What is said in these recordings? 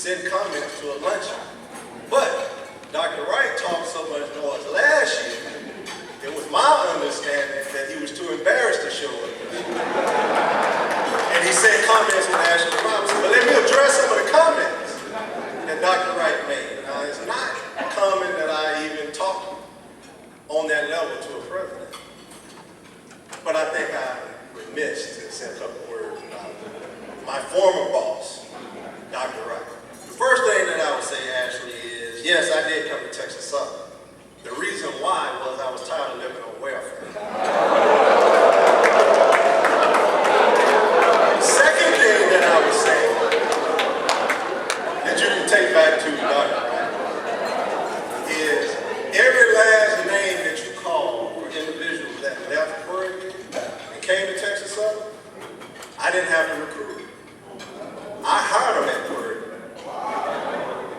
send comments to a luncheon. But Dr. Wright talked so much noise last year, it was my understanding that he was too embarrassed to show up. And he sent comments with Ashley Robinson. But let me address some of the comments that Dr. Wright made. Now, it's not common that I even talk on that level to a president. But I think I'm remiss to say a couple words about my former boss, Dr. Wright. The first thing that I would say, Ashley, is yes, I did come to Texas Southern. The reason why was I was tired of living on welfare. The second thing that I would say that you can take back to Dr. Wright is every last name that you call for individuals that left Prairie View and came to Texas Southern, I didn't have to recruit. I hired them at Prairie View.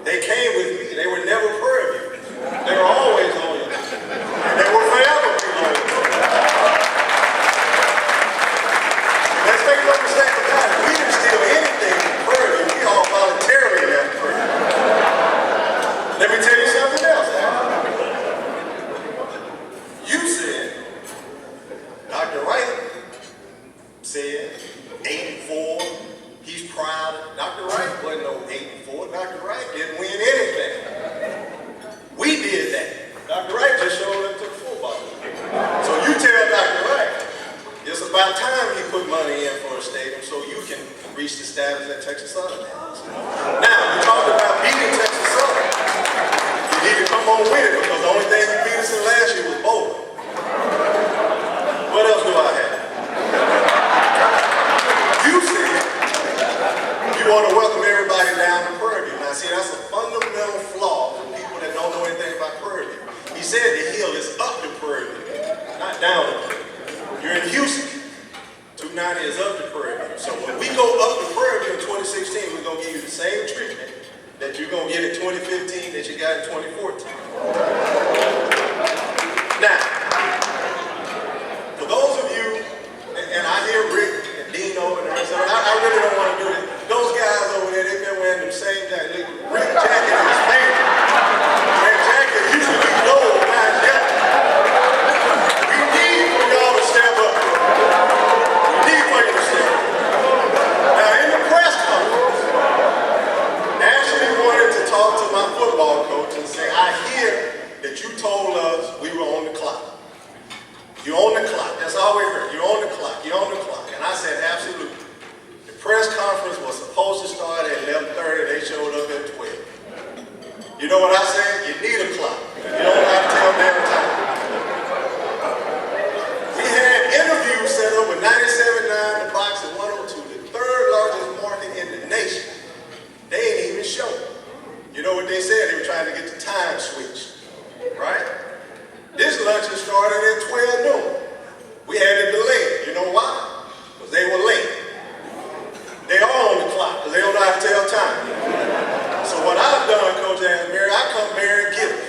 They came with me. They were never Prairie View. They were always loyal. And they will forever be loyal. Let's make no mistake about it. We didn't steal anything from Prairie View. We all voluntarily left Prairie View. Let me tell you something else, Al. You said, Dr. Wright said, 84, he's proud. Dr. Wright wasn't no 84. Dr. Wright didn't win anything. We did that. Dr. Wright just showed up to the football game. So you tell Dr. Wright, it's about time he put money in for a stadium so you can reach the status that Texas Southern has. Now, you talked about beating Texas Southern. You need to come on with it because the only thing you beat us in last year was bowling. What else do I have? You said you want to welcome everybody down to Prairie View. Now, see, that's a fundamental flaw for people that don't know anything about Prairie View. He said the hill is up to Prairie View, not down to Prairie View. You're in Houston. 290 is up to Prairie View. So when we go up to Prairie View in 2016, we're going to give you the same treatment that you're going to get in 2015 that you got in 2014. Now, for those of you, and I hear Rick and Dino and the rest of it, I really don't want to do that. Those guys over there, they've been wearing the same jacket. Rick jacket is his favorite. That jacket used to be gold, now it's yellow. We need for y'all to step up. We need for you to step up. Now, in the press conference, Ashley wanted to talk to my football coach and say, I hear that you told us we were on the clock. You're on the clock. That's all we heard. You're on the clock. You're on the clock. And I said, absolutely. The press conference was supposed to start at 11:30. They showed up at 12. You know what I said? You need a clock. You don't have to tell damn time. We had interviews set up with 97.9, the box at 102, the third largest market in the nation. They ain't even show. You know what they said? They were trying to get the time switched. Right? This luncheon started at 12 noon. We had to delay it. You know why? Because they were late. They are on the clock because they don't know how to tell time. So what I've done, Coach Asbury, I come bare and give it.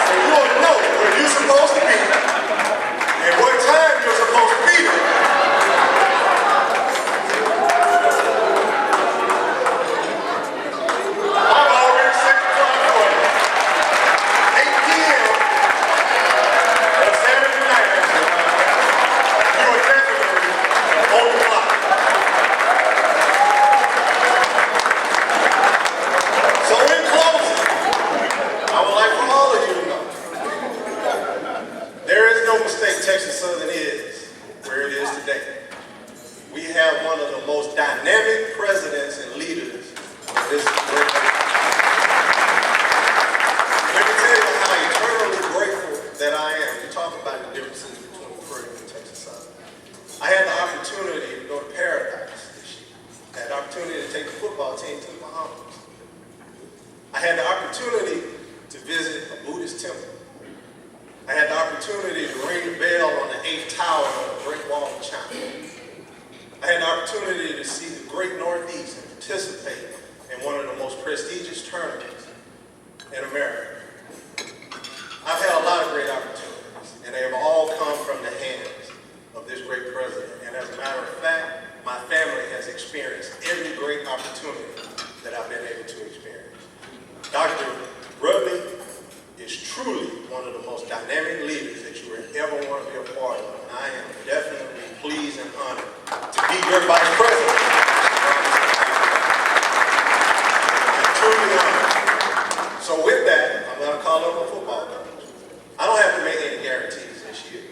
So you want to know where you're supposed to be and what time you're supposed to be there. I've already set the clock for you. 8 p.m. on Saturday night, you are definitely on the clock. So in closing, I would like for all of you to know, there is no mistake Texas Southern is where it is today. We have one of the most dynamic presidents and leaders of this great country. Let me tell you how eternally grateful that I am. You talk about the differences between Prairie View and Texas Southern. I had the opportunity to go to Paradise this year. I had the opportunity to take the football team to the Bahamas. I had the opportunity to visit a Buddhist temple. I had the opportunity to ring the bell on the 8th tower of the Great Wall of China. I had the opportunity to see the Great Northeast and participate in one of the most prestigious tournaments in America. I've had a lot of great opportunities, and they have all come from the hands of this great president. And as a matter of fact, my family has experienced every great opportunity that I've been able to experience. Dr. Rudley is truly one of the most dynamic leaders that you would ever want to be a part of. And I am definitely pleased and honored to be your vice president. I'm truly honored. So with that, I'm going to call up a football coach. I don't have to make any guarantees this year.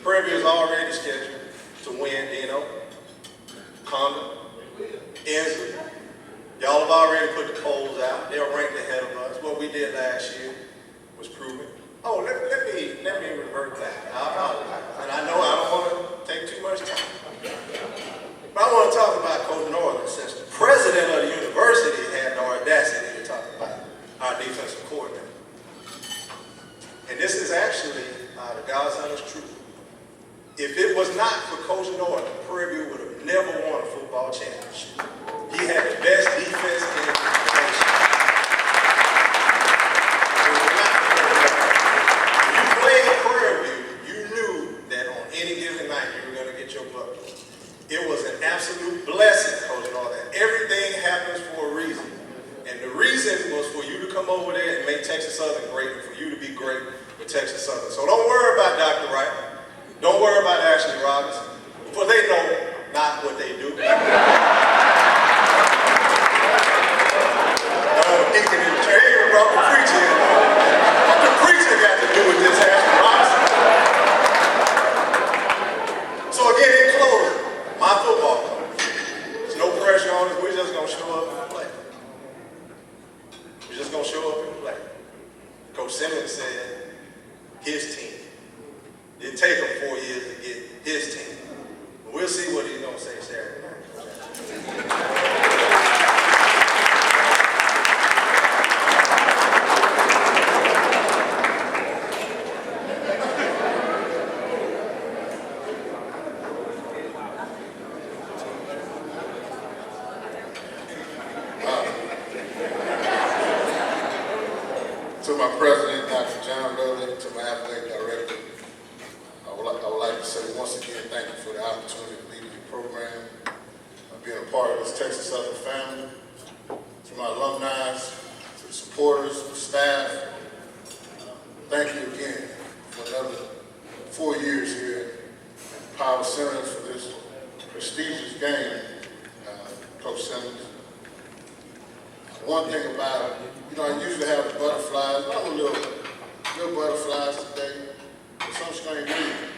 Prairie View is already scheduled to win Dino, Condon, Inslee. Y'all have already put the polls out. They're ranked ahead of us. What we did last year was proven. Oh, let me revert back. I apologize. And I know I don't want to take too much time. But I want to talk about Coach Northern, since the president of the university had the audacity to talk about our defensive coordinator. And this is actually the God's honest truth. If it was not for Coach Northern, Prairie View would have never won a football championship. He had the best defense in the nation. When you played Prairie View, you knew that on any given night you were going to get your bucket. It was an absolute blessing, Coach Northern. Everything happens for a reason. And the reason was for you to come over there and make Texas Southern great, and for you to be great with Texas Southern. So don't worry about Dr. Wright. Don't worry about Ashley Robinson, for they know not what they do. Deacon in the church, even brought the preacher in. What the preacher got to do with this Ashley Robinson? So again, in closing, my football coach, there's no pressure on us. We're just going to show up and play. We're just going to show up and play. Coach Simmons said his team. It take him 4 years to get his team. But we'll see what he's going to say Saturday night. To my president, Dr. John Rudley, to my athletic director, I would like to say once again, thank you for the opportunity to lead the program, being a part of this Texas Southern family. To my alumni, to the supporters, the staff, thank you again for another 4 years here at Power Center for this prestigious game, Coach Simmons. One thing about it, I usually have the butterflies. I have a little butterflies today for some strange reason.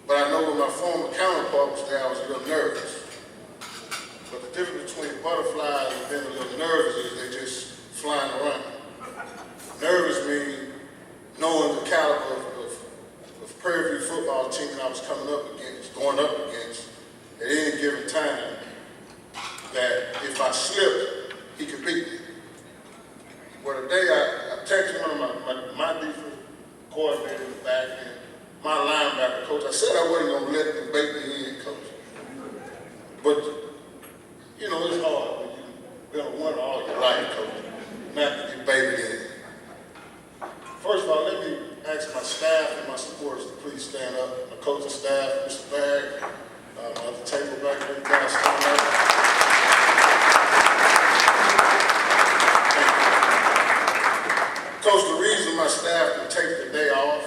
But I know when my former counterpart was there, I was a little nervous. But the difference between butterflies and being a little nervous is they just flying around. Nervous means knowing the caliber of Prairie View football team that I was going up against at any given time, that if I slipped, he could beat me. Well, today I texted one of my defensive coordinator in the back end, my linebacker coach. I said I wasn't going to let them bait me in, coach. But, it's hard when you've been a winner all your life, coach, not to get baited in. First of all, let me ask my staff and my supporters to please stand up. My coaching staff, Mr. Bagg, at the table back there, you guys stand up. Coach, the reason my staff can take the day off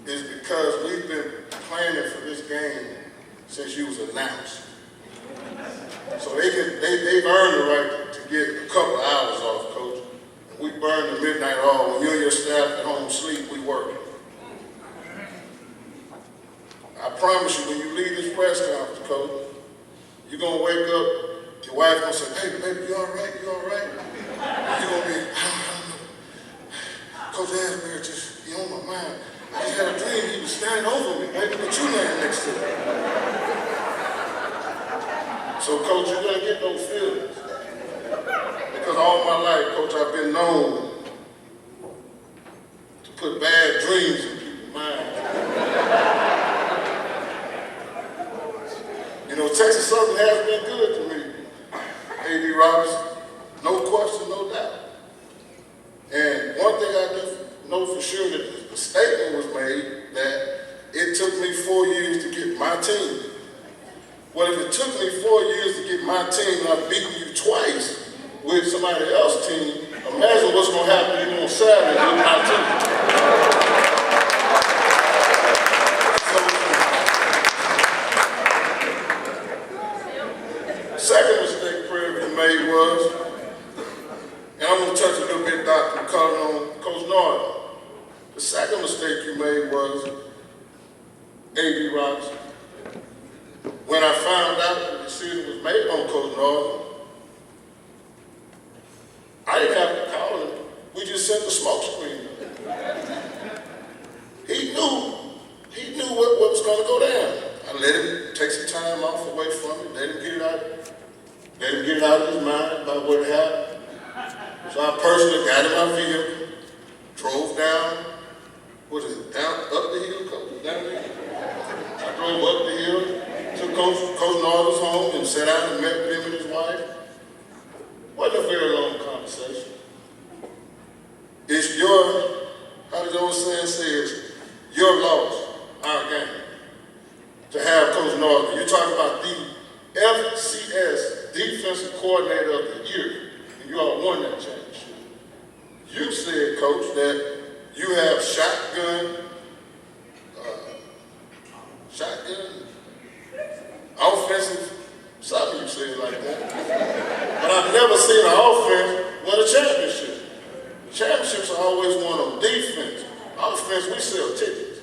is because we've been planning for this game since you was announced. So they've earned the right to get a couple hours off, Coach. We burn the midnight oil. When you and your staff at home sleep, we work. I promise you, when you leave this press conference, Coach, you're gonna wake up, your wife gonna say, "Hey, baby, you all right? You all right?" And you're gonna be, Coach Asbury just be on my mind. I just had a dream he was standing over me, maybe with you laying next to me. So, Coach, you're gonna get those feelings. Because all my life, Coach, I've been known to put bad dreams in people's minds. Texas Southern has been good to me, A.D. Robinson, no question, no doubt. And one thing I do know for sure, that the statement was made that it it took me 4 years to get my team. Well, if it took me 4 years to get my team and I've beaten you twice with somebody else's team, imagine what's going to happen to you on Saturday with my team. Second mistake Prairie View made was, and I'm going to touch a little bit, Dr. McCullough, on Coach Norton. The second mistake you made was A.B. Robinson. When I found out that the decision was made on Coach Norton, I didn't have to call him. We just sent the smoke screen. He knew what was going to go down. I let him take some time off away from it, let him get it out of his mind about what happened. So I personally got in my vehicle, drove down, up the hill, Coach? Down the hill? I drove up the hill, took Coach Norton's home and sat down and met with him and his wife. Wasn't a very long conversation. It's your, how does the old saying says, your loss, our game. To have Coach Norton, you talk about the FCS Defensive Coordinator of the Year, and you all won that championship. You said, Coach, that you have shotgun, offensive, something you said like that. But I've never seen an offense win a championship. Championships are always won on defense. Offense, we sell tickets.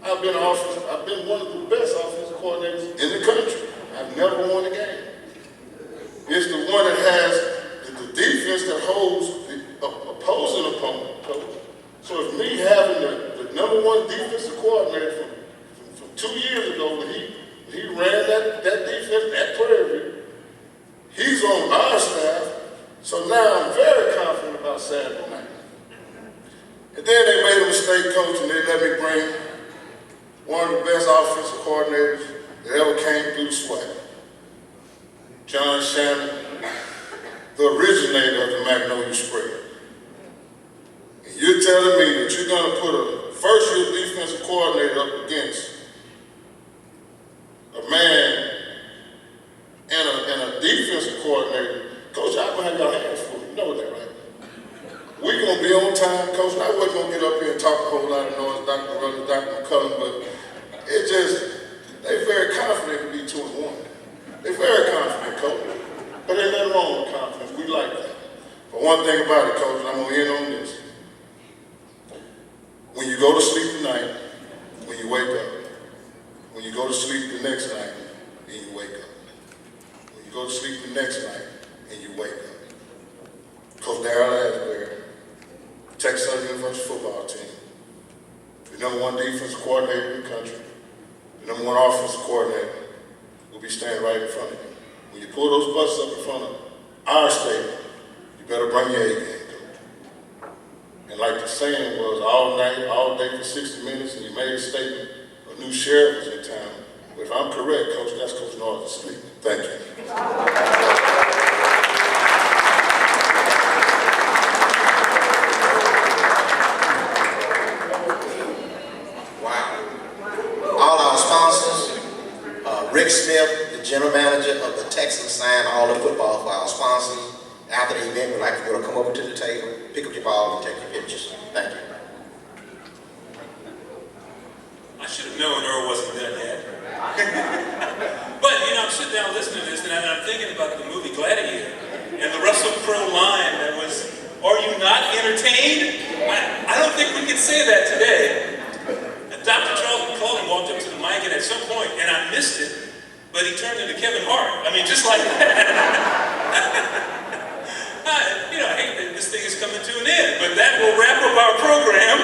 I've been one of the best offensive coordinators in the country. I've never won a game. It's the one that has the defense that holds the opposing opponent, Coach. So if me having the number one defensive coordinator from 2 years ago when he ran that defense at Prairie View, he's on our staff, so now I'm very confident about Saturday night. And then they made a mistake, Coach, and they let me bring one of the best offensive coordinators that ever came through the SWAC. John Shannon, the originator of the Magnolia Spread. And you're telling me that you're going to put a first-year defensive coordinator up against a man and a defensive coordinator. Coach, I'm going to have your hands full. You know that, right? We're going to be on time, Coach. And I wasn't going to get up here and talk a whole lot of noise, Dr. Ruggles, Dr. McCullough, but they're very confident to be 2-1. They're very confident, Coach. But there's nothing wrong with confidence. We like that. But one thing about it, Coach, and I'm going to end on this. When you go to sleep tonight, when you wake up, when you go to sleep the next night, and you wake up. When you go to sleep the next night, and you wake up. Coach Darrell Asbury, Texas Southern University football team, the number one defensive coordinator in the country, the number one offensive coordinator, will be standing right in front of you. When you pull those buses up in front of our stadium, you better bring your A game, Coach. And like the saying was, all night, all day for 60 minutes, and you made a statement, a new sheriff was in town. But if I'm correct, Coach, that's Coach Norton's sleep. Thank you. Rick Smith, the general manager of the Texans, signed all the football for our sponsors. After the event, we'd like for you to come over to the table, pick up your ball, and take your pictures. Thank you. I should have known Earl wasn't done yet. But, I'm sitting down listening to this, and I'm thinking about the movie Gladiator and the Russell Crowe line that was, "Are you not entertained?" I don't think we can say that today. And Dr. Charles McClellan walked up to the mic, and at some point, and I missed it, but he turned into Kevin Hart. I mean, just like that. I hate that this thing is coming to an end, but that will wrap up our program.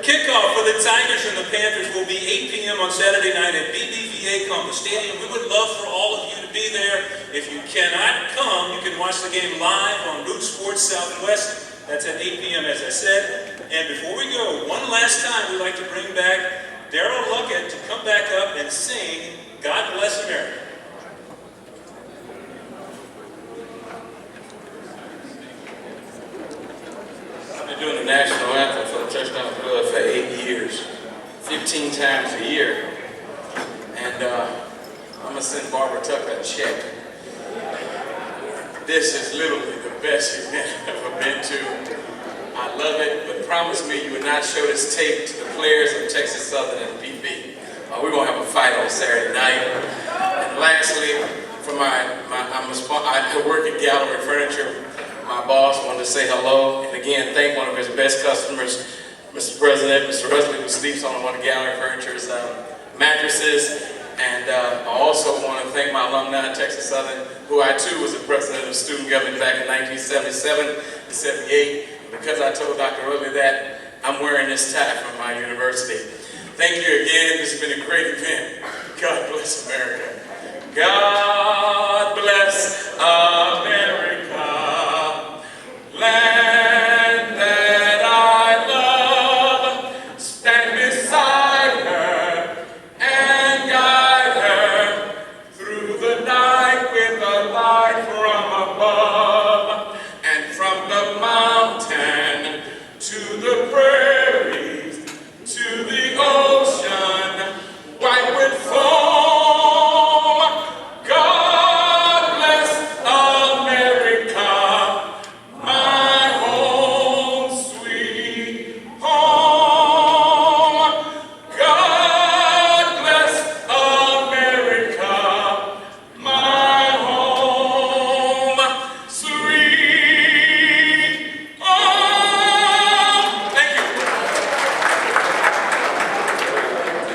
Kickoff for the Tigers and the Panthers will be 8 p.m. on Saturday night at BBVA Compass Stadium. We would love for all of you to be there. If you cannot come, you can watch the game live on Root Sports Southwest. That's at 8 p.m. as I said. And before we go, one last time, we'd like to bring back Daryl Luckett to come back up and sing God Bless America. I've been doing the national anthem for the Touchdown Club for 8 years. 15 15 times a year. And I'm gonna send Barbara Tucker a check. This is literally the best event I've ever been to. I love it, but promise me you will not show this tape to the players of Texas Southern and PP. We're gonna have a fight on Saturday night. And lastly, for I work at Gallery Furniture. My boss wanted to say hello, and again, thank one of his best customers, Mr. President, Mr. Rusley, who sleeps on one of Gallery Furniture's mattresses. And I also want to thank my alumni at Texas Southern, who I too was the president of student government back in 1977 to 78. Because I told Dr. Rusley that, I'm wearing this tie from my university. Thank you again. This has been a great event. God bless America. God